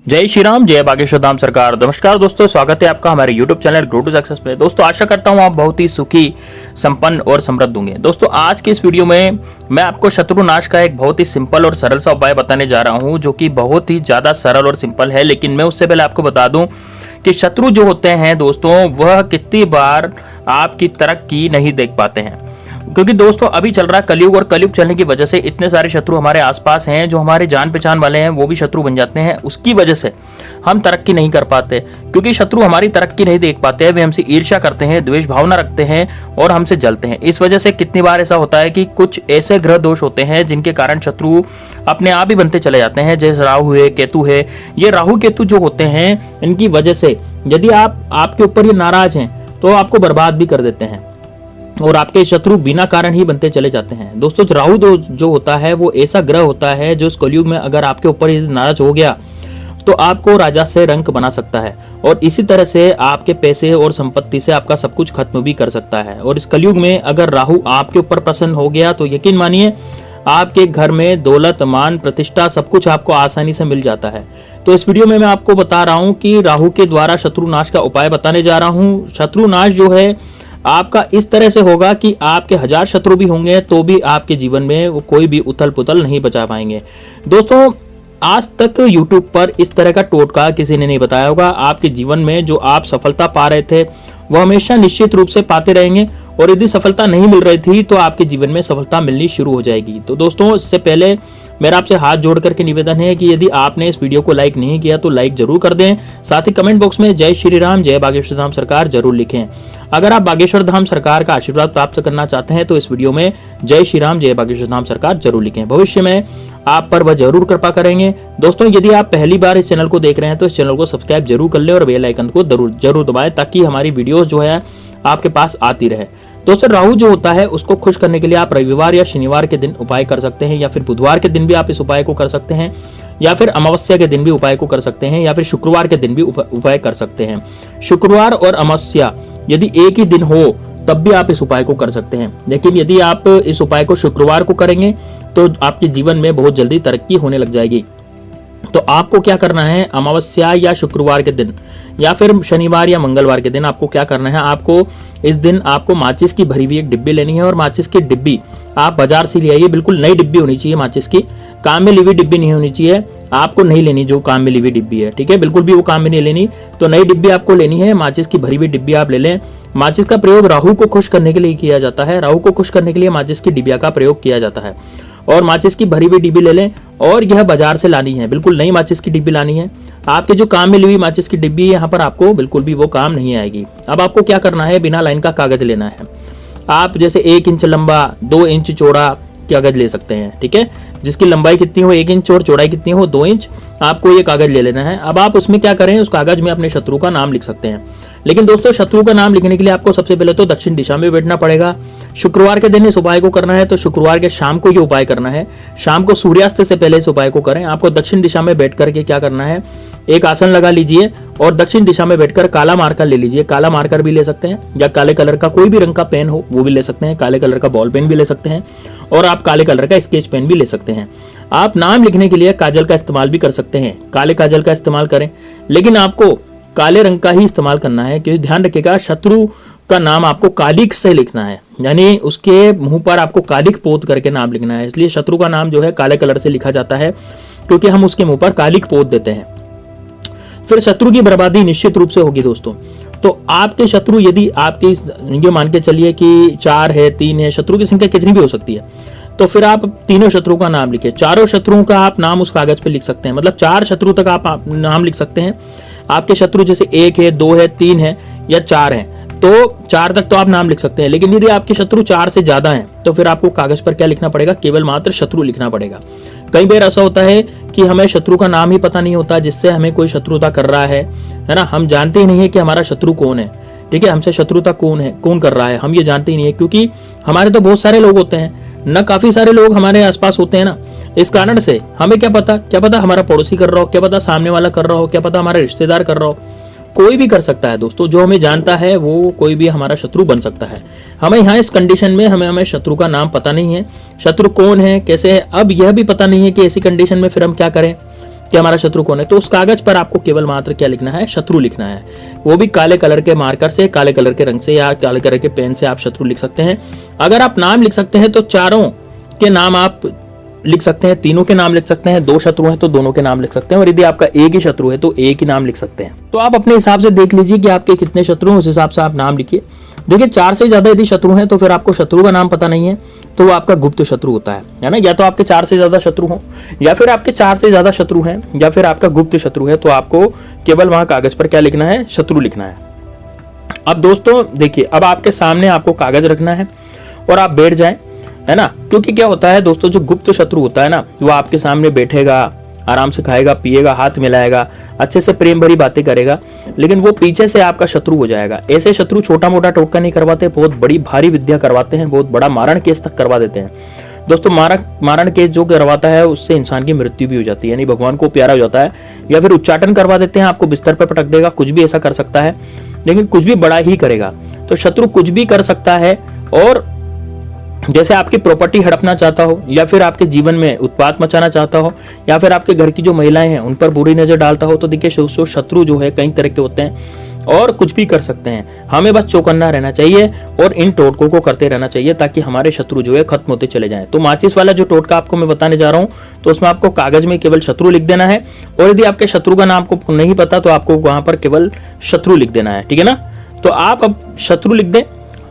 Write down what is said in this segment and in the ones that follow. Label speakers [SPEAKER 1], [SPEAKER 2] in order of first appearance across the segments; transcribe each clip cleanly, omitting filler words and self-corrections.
[SPEAKER 1] जय श्री राम, जय बागेश्वर धाम सरकार। नमस्कार दोस्तों, स्वागत है आपका हमारे YouTube channel grow to success में। दोस्तों आशा करता हूं आप बहुत ही सुखी, संपन्न और समृद्ध होंगे। दोस्तों आज के इस वीडियो में मैं आपको शत्रुनाश का एक बहुत ही सिंपल और सरल सा उपाय बताने जा रहा हूं, जो कि बहुत ही ज्यादा सरल और सिंपल है। लेकिन मैं उससे पहले आपको बता दूं कि शत्रु जो होते हैं दोस्तों, वह कितनी बार आपकी तरक्की नहीं देख पाते हैं। क्योंकि दोस्तों अभी चल रहा है कलयुग, और कलयुग चलने की वजह से इतने सारे शत्रु हमारे आसपास हैं, जो हमारे जान पहचान वाले हैं वो भी शत्रु बन जाते हैं। उसकी वजह से हम तरक्की नहीं कर पाते, क्योंकि शत्रु हमारी तरक्की नहीं देख पाते हैं। वे हमसे ईर्ष्या करते हैं, द्वेष भावना रखते हैं और हमसे जलते हैं। इस वजह से कितनी बार ऐसा होता है कि कुछ ऐसे ग्रह दोष होते हैं जिनके कारण शत्रु अपने आप ही बनते चले जाते हैं। जैसे राहु है, केतु है। ये राहु केतु जो होते हैं, इनकी वजह से यदि आपके ऊपर ये नाराज हैं तो आपको बर्बाद भी कर देते हैं, और आपके शत्रु बिना कारण ही बनते चले जाते हैं। दोस्तों राहु जो होता है वो ऐसा ग्रह होता है जो इस कलयुग में अगर आपके ऊपर नाराज हो गया तो आपको राजा से रंक बना सकता है, और इसी तरह से आपके पैसे और संपत्ति से आपका सब कुछ खत्म भी कर सकता है। और इस कलयुग में अगर राहु आपके ऊपर प्रसन्न हो गया तो यकीन मानिए आपके घर में दौलत, मान, प्रतिष्ठा सब कुछ आपको आसानी से मिल जाता है। तो इस वीडियो में मैं आपको बता रहा हूं कि राहु के द्वारा शत्रुनाश का उपाय बताने जा रहा हूं। शत्रुनाश जो है आपका इस तरह से होगा कि आपके 1000 शत्रु भी होंगे तो भी आपके जीवन में वो कोई भी उथल पुथल नहीं बचा पाएंगे। दोस्तों आज तक YouTube पर इस तरह का टोटका किसी ने नहीं बताया होगा। आपके जीवन में जो आप सफलता पा रहे थे वो हमेशा निश्चित रूप से पाते रहेंगे, और यदि सफलता नहीं मिल रही थी तो आपके जीवन में सफलता मिलनी शुरू हो जाएगी। तो दोस्तों इससे पहले मेरा आपसे हाथ जोड़ करके निवेदन है कि यदि आपने इस वीडियो को लाइक नहीं किया तो लाइक जरूर कर दें। साथ ही कमेंट बॉक्स में जय श्री राम, जय बागेश्वर धाम सरकार जरूर लिखें। अगर आप बागेश्वर धाम सरकार का आशीर्वाद प्राप्त करना चाहते हैं तो इस वीडियो में जय श्री राम, जय बागेश्वर धाम सरकार जरूर लिखें। भविष्य में आप पर वह जरूर कृपा करेंगे। दोस्तों यदि आप पहली बार इस चैनल को देख रहे हैं तो इस चैनल को सब्सक्राइब जरूर कर लें और बेल आइकन को जरूर दबाएं, ताकि हमारी वीडियोस जो है आपके पास आती रहे। दोस्तों राहु जो होता है उसको खुश करने के लिए आप रविवार या शनिवार के दिन उपाय कर सकते हैं, या फिर बुधवार के दिन भी आप इस उपाय को कर सकते हैं, या फिर अमावस्या के दिन भी उपाय को कर सकते हैं, या फिर शुक्रवार के दिन भी उपाय कर सकते हैं। शुक्रवार और अमावस्या यदि एक ही दिन हो तब भी आप इस उपाय को कर सकते हैं। लेकिन यदि आप इस उपाय को शुक्रवार को करेंगे तो आपके जीवन में बहुत जल्दी तरक्की होने लग जाएगी। तो आपको क्या करना है, अमावस्या या शुक्रवार के दिन या फिर शनिवार या मंगलवार के दिन आपको क्या करना है, आपको इस दिन आपको माचिस की भरी हुई एक डिब्बी लेनी है, और माचिस की डिब्बी आप बाजार से ले आइए। बिल्कुल नई डिब्बी होनी चाहिए माचिस की, काम में ली हुई डिब्बी नहीं होनी चाहिए। आपको नहीं लेनी जो काम में ली हुई डिब्बी है, ठीक है, बिल्कुल भी वो काम में नहीं लेनी। तो नई डिब्बी आपको लेनी है, माचिस की भरी हुई डिब्बी आप ले लें। माचिस का प्रयोग राहु को खुश करने के लिए किया जाता है। राहु को खुश करने के लिए माचिस की डिब्बिया का प्रयोग किया जाता है, और माचिस की भरी हुई डिब्बी ले लें, और यह बाजार से लानी है। बिल्कुल नई माचिस की डिब्बी लानी है। आपके जो काम में ली हुई माचिस की डिब्बी यहाँ पर आपको बिल्कुल भी वो काम नहीं आएगी। अब आपको क्या करना है, बिना लाइन का कागज लेना है। आप जैसे 1 इंच लंबा, 2 इंच चौड़ा कागज ले सकते हैं, ठीक है, जिसकी लंबाई कितनी हो 1 इंच और चौड़ाई कितनी हो 2 इंच, आपको ये कागज ले लेना है। अब आप उसमें क्या करें, उस कागज में अपने शत्रु का नाम लिख सकते हैं। लेकिन दोस्तों शत्रु का नाम लिखने के लिए आपको सबसे पहले तो दक्षिण दिशा में बैठना पड़ेगा। शुक्रवार के दिन इस उपाय को करना है तो शुक्रवार के शाम को ये उपाय करना है। शाम को सूर्यास्त से पहले इस उपाय को करें। आपको दक्षिण दिशा में बैठ करके क्या करना है, एक आसन लगा लीजिए और दक्षिण दिशा में बैठकर काला मार्कर ले लीजिए। काला मार्कर भी ले सकते हैं, या काले कलर का कोई भी रंग का पेन हो वो भी ले सकते हैं। काले कलर का बॉल पेन भी ले सकते हैं, और आप काले कलर का स्केच पेन भी ले सकते हैं। आप नाम लिखने के लिए काजल का इस्तेमाल भी कर सकते हैं, काले काजल का इस्तेमाल करें, लेकिन आपको काले रंग का ही इस्तेमाल करना है। क्योंकि ध्यान रखिएगा शत्रु का नाम आपको कालिक से लिखना है, यानी उसके मुंह पर आपको कालिक पोत करके नाम लिखना है। इसलिए शत्रु का नाम जो है काले कलर से लिखा जाता है, क्योंकि हम उसके मुंह पर कालिक पोत देते हैं। फिर शत्रु की बर्बादी निश्चित रूप से होगी दोस्तों। तो आपके शत्रु यदि आपके ये मान के चलिए कि 4 है, 3 है, शत्रु की संख्या कितनी भी हो सकती है, तो फिर आप तीनों शत्रुओं का नाम लिखिए। चारों शत्रुओं का आप नाम उस कागज पे लिख सकते हैं, मतलब 4 शत्रु तक आप नाम लिख सकते हैं। आपके शत्रु जैसे 1 है, 2 है, 3 है या 4 है, तो 4 तक तो आप नाम लिख सकते हैं। लेकिन यदि आपके शत्रु 4 से ज्यादा हैं तो फिर आपको कागज पर क्या लिखना पड़ेगा, केवल मात्र शत्रु लिखना पड़ेगा। कई बार ऐसा होता है कि हमें शत्रु का नाम ही पता नहीं होता जिससे हमें कोई शत्रुता कर रहा है ना, हम जानते ही नहीं है कि हमारा शत्रु कौन है, ठीक है, हमसे शत्रुता कौन कर रहा है, हम ये जानते ही नहीं है। क्योंकि हमारे तो बहुत सारे लोग होते हैं ना, काफी सारे लोग हमारे आसपास होते हैं ना, इस कारण से हमें क्या पता हमारा पड़ोसी कर रहा हो, क्या पता सामने वाला कर रहा हो, क्या पता हमारा रिश्तेदार कर रहा हो, कोई भी कर सकता है दोस्तों। जो हमें जानता है वो कोई भी हमारा शत्रु बन सकता है। हमें यहाँ इस कंडीशन में हमें शत्रु का नाम पता नहीं है, शत्रु कौन है, कैसे है। अब यह भी पता नहीं है कि ऐसी कंडीशन में फिर हम क्या करें, कि हमारा शत्रु कौन है, तो उस कागज पर आपको केवल मात्र क्या लिखना है, शत्रु लिखना है। वो भी काले कलर के मार्कर से, काले कलर के रंग से या काले कलर के पेन से आप शत्रु लिख सकते हैं। अगर आप नाम लिख सकते हैं तो चारों के नाम आप लिख सकते हैं, तीनों के नाम लिख सकते हैं, दो शत्रु हैं तो दोनों के नाम लिख सकते हैं, और यदि आपका एक ही शत्रु है तो एक ही नाम लिख सकते हैं। तो आप अपने हिसाब से देख लीजिए कि आपके कितने शत्रु हैं, उस हिसाब से आप नाम लिखिए। देखिए 4 से ज्यादा यदि शत्रु हैं तो फिर आपको शत्रु का नाम पता नहीं है, तो वो आपका गुप्त शत्रु होता है ना। या तो आपके 4 से ज्यादा शत्रु हो, या फिर आपके 4 से ज्यादा शत्रु हैं, या फिर आपका गुप्त शत्रु है, तो आपको केवल वहां कागज पर क्या लिखना है, शत्रु लिखना है। अब दोस्तों देखिए, अब आपके सामने आपको कागज रखना है और आप बैठ जाएं, है ना। क्योंकि क्या होता है दोस्तों, जो गुप्त शत्रु होता है ना, वो आपके सामने बैठेगा, आराम से खाएगा पिएगा, हाथ मिलाएगा, अच्छे से प्रेम भरी बातें करेगा, लेकिन वो पीछे से आपका शत्रु हो जाएगा। ऐसे शत्रु छोटा मोटा टोटका नहीं करवाते, बहुत बड़ी भारी विद्या करवाते हैं, बहुत बड़ा मारण केस तक करवा देते हैं दोस्तों। मारण केस जो करवाता है उससे इंसान की मृत्यु भी हो जाती है, यानी भगवान को प्यारा हो जाता है। या फिर उच्चाटन करवा देते हैं, आपको बिस्तर पर पटक देगा, कुछ भी ऐसा कर सकता है, लेकिन कुछ भी बड़ा ही करेगा। तो शत्रु कुछ भी कर सकता है, और जैसे आपकी प्रॉपर्टी हड़पना चाहता हो, या फिर आपके जीवन में उत्पात मचाना चाहता हो, या फिर आपके घर की जो महिलाएं हैं उन पर बुरी नजर डालता हो, तो देखिए शत्रु जो है कई तरह के होते हैं और कुछ भी कर सकते हैं। हमें बस चौकन्ना रहना चाहिए और इन टोटकों को करते रहना चाहिए, ताकि हमारे शत्रु जो है खत्म होते चले जाएं। तो माचिस वाला जो टोटका आपको मैं बताने जा रहा हूं, तो उसमें आपको कागज में केवल शत्रु लिख देना है, और यदि आपके शत्रु का नाम आपको नहीं पता तो आपको वहां पर केवल शत्रु लिख देना है, ठीक है ना। तो आप अब शत्रु लिख दें,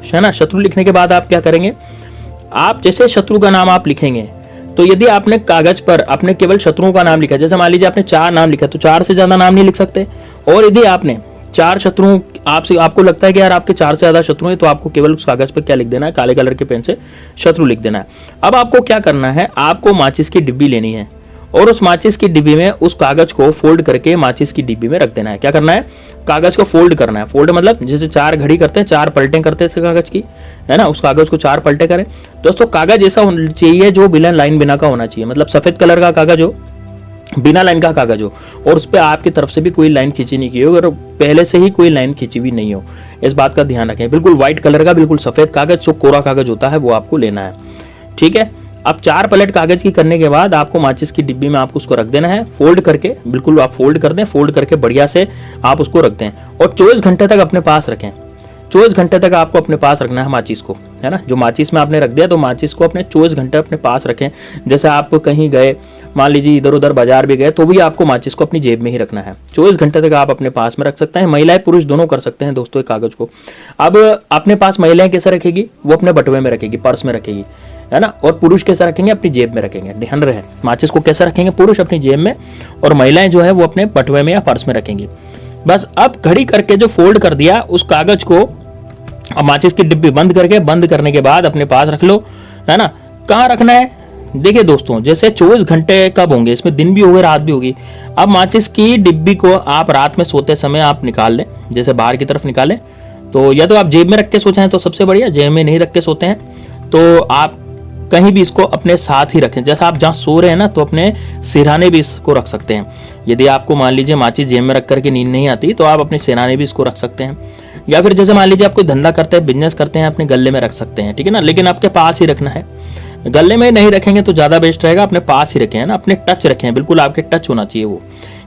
[SPEAKER 1] है ना। शत्रु लिखने के बाद आप क्या करेंगे, आप जैसे शत्रु का नाम आप लिखेंगे, तो यदि आपने कागज पर अपने केवल शत्रुओं का नाम लिखा, जैसे मान लीजिए आपने 4 नाम लिखा, तो 4 से ज्यादा नाम नहीं लिख सकते। और यदि आपने 4 शत्रुओं, आपको लगता है कि यार आपके 4 से ज्यादा शत्रु हैं, तो आपको केवल उस कागज पर क्या लिख देना है, काले कलर के पेन से शत्रु लिख देना है। अब आपको क्या करना है, आपको माचिस की डिब्बी लेनी है, और उस माचिस की डिब्बी में उस कागज को फोल्ड करके माचिस की डिब्बी में रख देना है। क्या करना है, कागज को फोल्ड करना है। फोल्ड मतलब जैसे 4 घड़ी करते हैं, 4 पलटें करते हैं कागज की, है ना। उस कागज को 4 पलटे करें। दोस्तों कागज ऐसा होना चाहिए जो बिना लाइन बिना का होना चाहिए, मतलब सफेद कलर का कागज हो, बिना लाइन का कागज हो, और उस पर आपकी तरफ से भी कोई लाइन खींची नहीं की हो, और पहले से ही कोई लाइन खींची भी नहीं हो। इस बात का ध्यान रखें। बिल्कुल व्हाइट कलर का, बिल्कुल सफेद कागज, जो कोरा कागज होता है, वो आपको लेना है, ठीक है। अब 4 पलट कागज की करने के बाद आपको माचिस की डिब्बी में आपको उसको रख देना है, फोल्ड करके, बिल्कुल आप फोल्ड कर दें, फोल्ड करके बढ़िया से आप उसको रख दें, और 24 घंटे तक अपने पास रखें। 24 घंटे तक आपको अपने पास रखना है माचिस को, है ना। जो माचिस में आपने रख दिया, तो माचिस को अपने 24 घंटे अपने पास रखें। जैसे आप कहीं गए, मान लीजिए इधर उधर बाजार भी गए, तो भी आपको माचिस को अपनी जेब में ही रखना है। 24 घंटे तक आप अपने पास में रख सकते हैं। महिलाएं पुरुष दोनों कर सकते हैं दोस्तों कागज को। अब अपने पास महिलाएं कैसे रखेगी, वो अपने बटुए में रखेगी, पर्स में रखेगी, है ना। और पुरुष कैसे रखेंगे, अपनी जेब में रखेंगे। ध्यान रहे, माचिस को कैसे रखेंगे, पुरुष अपनी जेब में, और महिलाएं जो है वो अपने बटुए में या पर्स में रखेंगी। बस अब घड़ी करके जो फोल्ड कर दिया उस कागज को, अब माचिस की डिब्बी बंद करके, बंद करने के बाद अपने पास रख लो, है ना। कहाँ रखना है, देखिए दोस्तों, जैसे 24 घंटे कब होंगे, इसमें दिन भी होंगे रात भी होगी। अब माचिस की डिब्बी को आप रात में सोते समय आप निकाल लें, जैसे बाहर की तरफ निकालें, तो या तो आप जेब में रख के सोते हैं तो सबसे बढ़िया, जेब में नहीं रख के सोते हैं तो आप कहीं भी इसको अपने साथ ही रखें। जैसा आप जहाँ सो रहे हैं ना, तो अपने सिरहाने भी इसको रख सकते हैं। यदि आपको मान लीजिए माचिस जेब में रख करके नींद नहीं आती, तो आप अपने सिरहाने भी इसको रख सकते हैं। या फिर जैसे मान लीजिए आप कोई धंधा करते हैं, बिजनेस करते हैं, अपने गले में रख सकते हैं, ठीक है ना। लेकिन आपके पास ही रखना है, गले में नहीं रखेंगे तो ज्यादा बेस्ट रहेगा। अपने पास ही रखें, है ना, अपने टच रखें, बिल्कुल आपके टच होना चाहिए वो।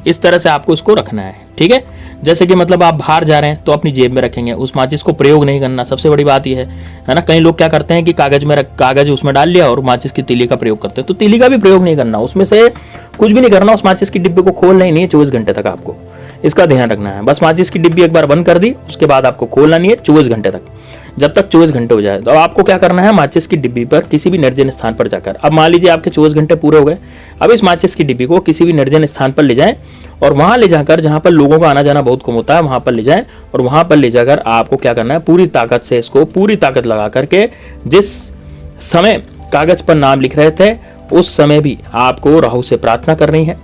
[SPEAKER 1] इस तरह से आपको इसको रखना है, ठीक है। जैसे कि मतलब आप बाहर जा रहे हैं तो अपनी जेब में रखेंगे, उस माचिस को प्रयोग नहीं करना। सबसे बड़ी बात यह है ना, कई लोग क्या करते हैं कि कागज उसमें डाल लिया और माचिस की तीली का प्रयोग करते हैं, तो तीली का भी प्रयोग नहीं करना, उसमें से कुछ भी नहीं करना। उस माचिस की डिब्बी को खोलना ही नहीं है 24 घंटे तक, आपको इसका ध्यान रखना है। बस माचिस की डिब्बी एक बार बंद कर दी, उसके बाद आपको खोलना नहीं है 24 घंटे तक, जब तक 24 घंटे हो जाए। तो आपको क्या करना है, माचिस की डिब्बी पर किसी भी निर्जन स्थान पर जाकर, अब मान लीजिए आपके 24 घंटे पूरे हो गए, अब इस माचिस की डिब्बी को किसी भी निर्जन स्थान पर ले जाएं, और वहां ले जाकर, जहां पर लोगों का आना जाना बहुत कम होता है, वहां पर ले जाएं, और वहां पर ले जाकर आपको क्या करना है, पूरी ताकत से इसको, पूरी ताकत लगा करके, जिस समय कागज पर नाम लिख रहे थे उस समय भी आपको राहु से प्रार्थना करनी है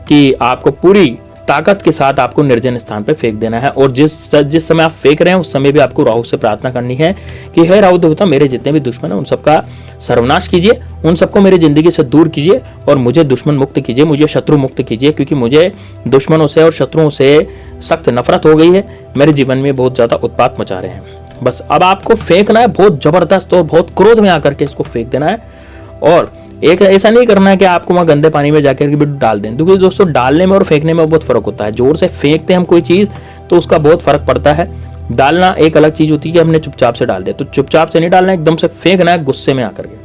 [SPEAKER 1] कि आपको पूरी ताकत के साथ आपको निर्जन स्थान पर फेंक देना है। और जिस समय आप फेंक रहे हैं उस समय भी आपको राहु से प्रार्थना करनी है कि हे राहु देवता, मेरे जितने भी दुश्मन हैं उन सबका सर्वनाश कीजिए, उन सबको मेरी जिंदगी से दूर कीजिए, और मुझे दुश्मन मुक्त कीजिए, मुझे शत्रु मुक्त कीजिए, क्योंकि मुझे दुश्मनों से और शत्रुओं से सख्त नफरत हो गई है, मेरे जीवन में बहुत ज्यादा उत्पात मचा रहे हैं। बस अब आपको फेंकना है बहुत जबरदस्त, और बहुत क्रोध में आकर के इसको फेंक देना है। और एक ऐसा नहीं करना है कि आपको वहाँ गंदे पानी में जाकर भी डाल दें, क्योंकि दोस्तों डालने में और फेंकने में बहुत फर्क होता है। जोर से फेंकते हैं हम कोई चीज़ तो उसका बहुत फर्क पड़ता है, डालना एक अलग चीज़ होती है कि हमने चुपचाप से डाल दिया। तो चुपचाप से नहीं डालना, एकदम से फेंकना है गुस्से में आकर के।